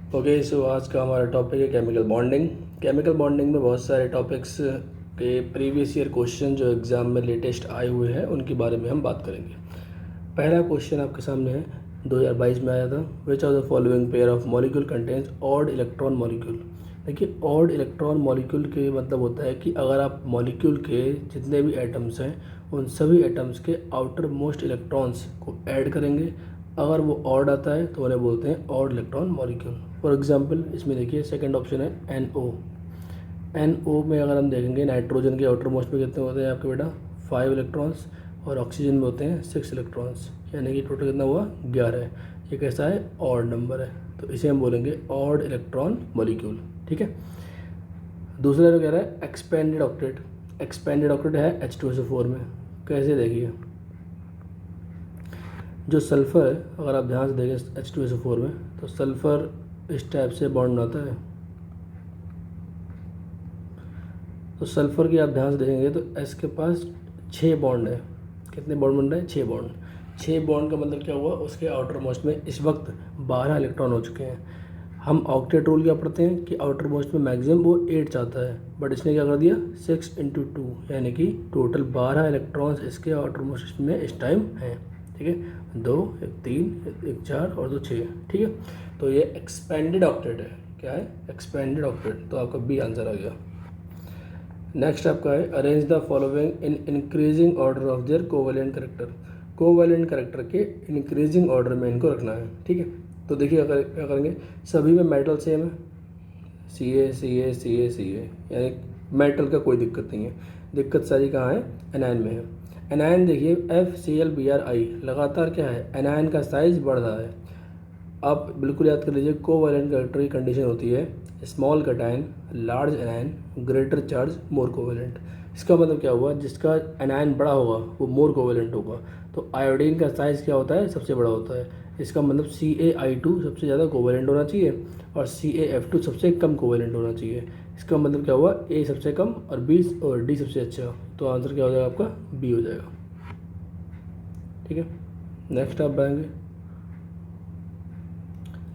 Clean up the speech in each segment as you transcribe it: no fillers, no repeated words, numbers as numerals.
Okay, सो आज का हमारा टॉपिक है केमिकल बॉन्डिंग। केमिकल बॉन्डिंग में बहुत सारे टॉपिक्स के प्रीवियस ईयर क्वेश्चन जो एग्ज़ाम में लेटेस्ट आए हुए हैं उनके बारे में हम बात करेंगे। पहला क्वेश्चन आपके सामने है, 2022 में आया था। विच of the following pair of molecule contains odd electron molecule. देखिए, ऑड इलेक्ट्रॉन मॉलिक्यूल के मतलब होता है कि अगर आप मॉलिक्यूल के जितने भी एटम्स हैं उन सभी एटम्स के आउटर मोस्ट इलेक्ट्रॉन्स को ऐड करेंगे, अगर वो ऑड आता है तो उन्हें बोलते हैं odd electron molecule. For example इसमें देखिए सेकंड ऑप्शन है NO। NO में अगर हम देखेंगे नाइट्रोजन के आउटर मोस्ट में कितने होते हैं आपके बेटा 5 इलेक्ट्रॉन्स, और ऑक्सीजन में होते हैं 6 इलेक्ट्रॉन्स, यानी कि टोटल कितना हुआ 11 है। ये कैसा है, ऑड नंबर है, तो इसे हम बोलेंगे ऑड इलेक्ट्रॉन मॉलिक्यूल। ठीक है। दूसरा जो कह रहा है एक्सपेंडेड ऑक्टेट। एक्सपेंडेड ऑक्टेट है H2SO4 में। कैसे देखिए, जो सल्फ़र है अगर आप ध्यान से देखें H2SO4 में, तो सल्फ़र इस टाइप से बॉन्ड बनाता है। तो सल्फ़र की आप ध्यान से देखेंगे तो S के पास 6 बॉन्ड है। कितने बॉन्ड बन रहे हैं, 6 बॉन्ड। 6 बॉन्ड का मतलब क्या हुआ, उसके आउटर मोस्ट में इस वक्त 12 इलेक्ट्रॉन हो चुके हैं। हम ऑक्टेट रूल क्या पढ़ते हैं कि आउटर मोस्ट में मैक्सिमम वो 8 चाहता है, बट इसने क्या कर दिया 6 × 2, यानी कि टोटल 12 इलेक्ट्रॉन्स इसके आउटर मोस्ट में इस टाइम हैं। ठीक है, 2 1 3 1 4 और 2 6। ठीक है, तो ये एक्सपेंडेड ऑक्टेट है। क्या है, एक्सपेंडेड ऑक्टेट। तो आपका बी आंसर आ गया। नेक्स्ट आपका है arrange the following in increasing order of their covalent character. Covalent character के इंक्रीजिंग ऑर्डर में इनको रखना है। ठीक है, तो देखिए अगर क्या करेंगे, सभी में मेटल सेम है, Ca, यानी मेटल का कोई दिक्कत नहीं है। दिक्कत सारी कहाँ है, एनायन में है। एनायन देखिए FCl Br I लगातार क्या है, एनायन का साइज बढ़ रहा है। आप बिल्कुल याद कर लीजिए, कोवैलेंट करेक्टर की कंडीशन होती है small cation large anion greater charge more covalent. इसका मतलब क्या हुआ, जिसका एनायन बड़ा होगा वो मोर कोवैलेंट होगा। तो आयोडीन का साइज़ क्या होता है, सबसे बड़ा होता है। इसका मतलब CaI2 सबसे ज़्यादा कोवैलेंट होना चाहिए और CaF2 सबसे कम कोवैलेंट होना चाहिए। इसका मतलब क्या हुआ, A सबसे कम और B और D सबसे अच्छा। तो आंसर क्या हो जाएगा आपका, B हो जाएगा। ठीक है, नेक्स्ट आप बढ़ेंगे।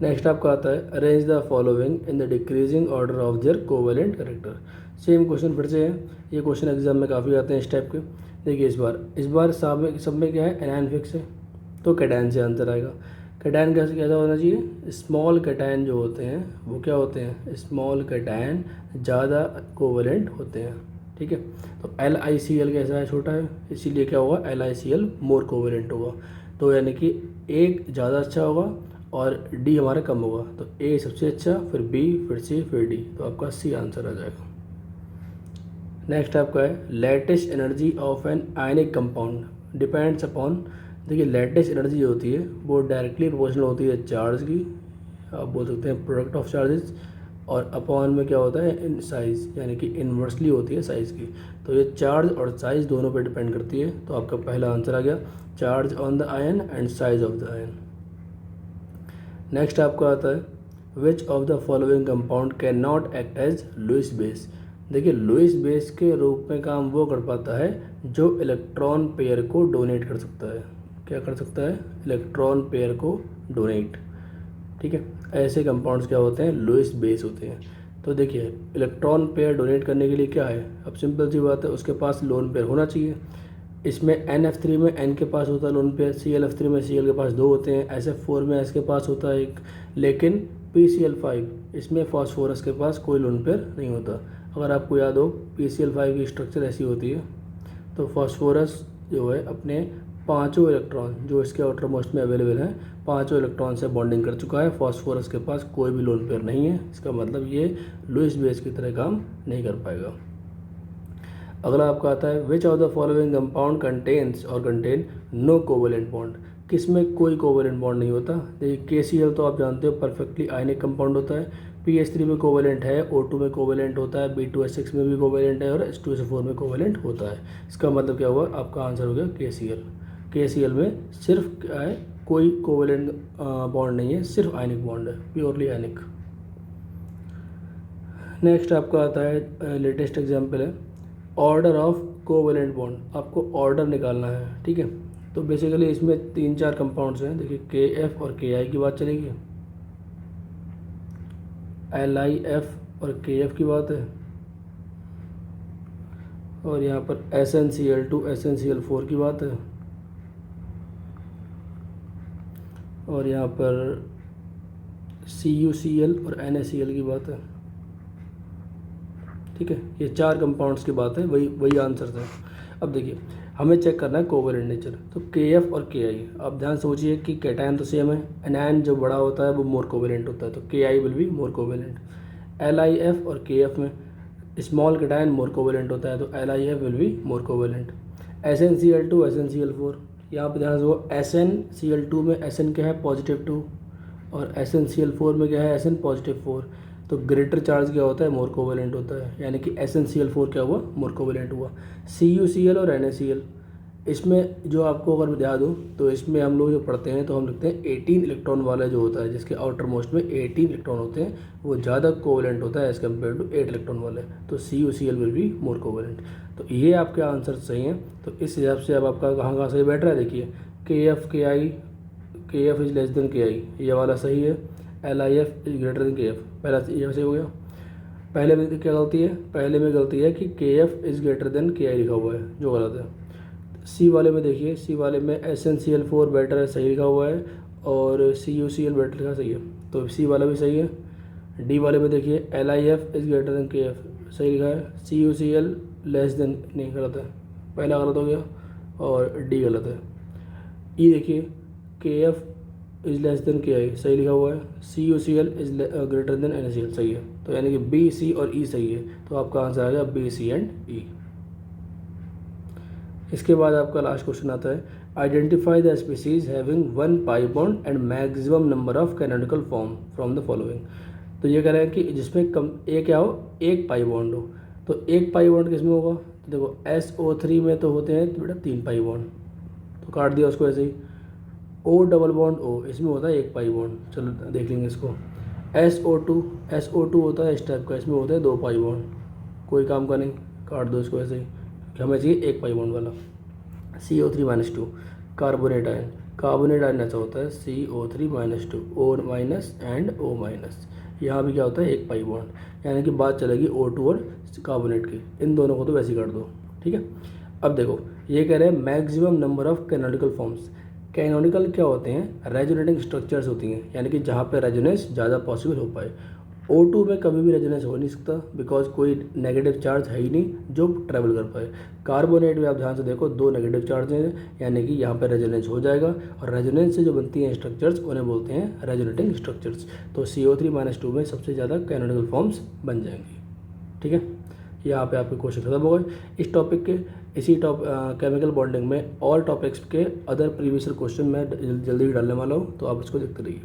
नेक्स्ट आपका आता है arrange the following in the decreasing order of their covalent character. Same question फिर से है, ये क्वेश्चन एग्जाम में काफ़ी आते हैं इस टाइप के। देखिए इस बार सब में क्या है, एनायन फिक्स है, तो कैटायन से आंसर आएगा। कैटायन कैसे कैसा होना चाहिए, स्मॉल कैटायन जो होते हैं वो क्या होते हैं, स्मॉल कैटायन ज़्यादा कोवेलेंट होते हैं। ठीक है, तो LiCl कैसा है, छोटा है, इसीलिए क्या होगा, LiCl मोर कोवेलेंट होगा। तो यानी कि एक ज़्यादा अच्छा होगा और डी हमारा कम होगा। तो ए सबसे अच्छा, फिर बी, फिर सी, फिर डी। तो आपका सी आंसर आ जाएगा। नेक्स्ट आपका है latest energy of an ionic compound depends upon. देखिए लेटेस्ट एनर्जी जो होती है वो डायरेक्टली प्रोपोर्शनल होती है चार्ज की, आप बोल सकते हैं प्रोडक्ट ऑफ चार्जेस, और अपॉन में क्या होता है, इन साइज़, यानी कि इन्वर्सली होती है साइज़ की। तो ये चार्ज और साइज़ दोनों पे डिपेंड करती है। तो आपका पहला आंसर आ गया, charge on the ion and size of the ion. Next आपका आता है which of the following compound can not act as Lewis base. देखिए लुईस बेस के रूप में काम वो कर पाता है जो इलेक्ट्रॉन पेयर को डोनेट कर सकता है। क्या कर सकता है, इलेक्ट्रॉन पेयर को डोनेट। ठीक है, ऐसे कंपाउंड्स क्या होते हैं, लुईस बेस होते हैं। तो देखिए इलेक्ट्रॉन पेयर डोनेट करने के लिए क्या है, अब सिंपल सी बात है, उसके पास लोन पेयर होना चाहिए। इसमें NF3 में N के पास होता है लोन पेयर, ClF3 में Cl के पास 2 होते हैं, SF4 में S के पास होता है एक, लेकिन PCl5 इसमें फॉस्फोरस के पास कोई लोन पेयर नहीं होता। अगर आपको याद हो PCl5 की स्ट्रक्चर ऐसी होती है, तो फॉस्फोरस जो है अपने पाँचों इलेक्ट्रॉन जो इसके आउटर मोस्ट में अवेलेबल हैं, पाँचों इलेक्ट्रॉन से बॉन्डिंग कर चुका है। फॉस्फोरस के पास कोई भी लोन पेयर नहीं है, इसका मतलब ये लुईस बेस की तरह काम नहीं कर पाएगा। अगला आपका आता है which of the following compound contains और कंटेन नो कोवेलेंट बॉन्ड। किस में कोई कोवेलेंट बॉन्ड नहीं होता। देखिए KCl तो आप जानते हो परफेक्टली आयनिक कंपाउंड होता है, PH3 में कोवेलेंट है, O2 में कोवेलेंट होता है, B2H6 में भी कोवेलेंट है और H2SO4 में कोवेलेंट होता है। इसका मतलब क्या हुआ, आपका आंसर हो गया KCl। KCl में सिर्फ क्या है, कोई कोवेलेंट बॉन्ड नहीं है, सिर्फ आयनिक बॉन्ड है, प्योरली आयनिक। नेक्स्ट आपका आता है लेटेस्ट एग्जाम्पल है ऑर्डर ऑफ कोवेलेंट बॉन्ड। आपको ऑर्डर निकालना है। ठीक है, तो बेसिकली इसमें 3-4 कंपाउंड्स हैं। देखिए KF और KI की बात चलेगी, LiF और KF की बात है, और यहाँ पर SnCl2 SnCl4 की बात है, और यहाँ पर CuCl और NaCl की बात है। ठीक है, ये 4 कंपाउंड्स की बात है, वही आंसर है। अब देखिए हमें चेक करना है कोवेलेंट नेचर। तो KF और KI, आप ध्यान सोचिए कि कैटायन तो सेम है, एनायन जो बड़ा होता है वो मोर कोवेलेंट होता है, तो KI will be more covalent. LiF और KF में स्मॉल कैटायन मोर कोवेलेंट होता है, तो LiF will be more covalent. SnCl2 SnCl4, यहाँ पर ध्यान दो, SnCl2 में Sn क्या है +2 और SnCl4 में क्या है Sn +4, तो ग्रेटर चार्ज क्या होता है मोर कोवेलेंट होता है, यानी कि SnCl4 क्या हुआ मोर कोवेलेंट हुआ। CuCl और NaCl, इसमें जो आपको अगर बता दूँ तो इसमें हम लोग जो पढ़ते हैं तो हम लिखते हैं 18 इलेक्ट्रॉन वाला जो होता है, जिसके आउटर मोस्ट में 18 इलेक्ट्रॉन होते हैं, वो ज़्यादा कोवेलेंट होता है एज़ कम्पेयर टू 8 इलेक्ट्रॉन वाले, तो CuCl will be more covalent. तो ये आपके आंसर सही हैं। तो इस हिसाब से अब आपका कहाँ सही बैठ रहा है, देखिए KF is less than KI, ये वाला सही है। LiF is greater than KF, पहला ये सही हो गया। पहले में क्या गलती है, पहले में गलती है कि KF is greater than KI लिखा हुआ है, जो गलत है। C वाले में देखिए, C वाले में SnCl4 बेटर है, सही लिखा हुआ है, और CuCl बेटर लिखा सही है, तो C वाला भी सही है। D वाले में देखिए LiF is greater than KF, सही लिखा है। CuCl लेस देन, नहीं गलत है, पहला गलत हो गया और D गलत है। E देखिए KF is less than KI, सही लिखा हुआ है। CuCl is greater than NaCl, सही है। तो यानी कि B, C और E सही है, तो आपका आंसर आ गया B, C एंड E। इसके बाद आपका लास्ट क्वेश्चन आता है, identify the species having 1 pi bond and maximum number of canonical form from the following. तो ये कह रहे हैं कि जिसमें कम एक क्या हो, एक पाई बॉन्ड हो। तो एक पाई बॉन्ड किसमें होगा, तो देखो SO3 में तो होते हैं तो बेटा 3 पाई बॉन्ड, तो काट दिया उसको ऐसे ही। O डबल बॉन्ड O, इसमें होता है 1 पाई बॉन्ड, चलो देख लेंगे इसको। SO2 होता है इस टाइप का, इसमें होता है 2 पाई बॉन्ड, कोई काम का नहीं, काट दो इसको ऐसे ही, हमें चाहिए 1 पाई बॉन्ड वाला। CO3-2 कार्बोनेट आयन ऐसा होता है CO3-2 O- एंड O-, यहाँ भी क्या होता है 1 पाई बॉन्ड, यानी कि बात चलेगी O2 और कार्बोनेट की, इन दोनों को तो वैसे ही कर दो। ठीक है, अब देखो ये कह रहे हैं maximum number of canonical forms. Canonical क्या होते हैं, रेजोनेटिंग स्ट्रक्चर्स होती हैं, यानी कि जहाँ पे रेजोनेंस ज़्यादा पॉसिबल हो पाए। O2 में कभी भी रेजोनेंस हो नहीं सकता, बिकॉज कोई नेगेटिव चार्ज है ही नहीं जो ट्रैवल कर पाए। कार्बोनेट में आप ध्यान से देखो 2 नेगेटिव चार्ज हैं, यानी कि यहाँ पे रेजोनेंस हो जाएगा, और रेजोनेंस से जो बनती हैं स्ट्रक्चर्स उन्हें बोलते हैं रेजोनेटिंग स्ट्रक्चर्स। तो CO3-2 में सबसे ज़्यादा कैनोनिकल फॉर्म्स बन जाएंगी। ठीक है, यहाँ पे आपके क्वेश्चन खत्म हो गए इस टॉपिक के। इसी केमिकल बॉन्डिंग में और टॉपिक्स के अदर प्रीवियस क्वेश्चन मैं जल्दी डालने वाला हूँ, तो आप इसको देखते रहिए।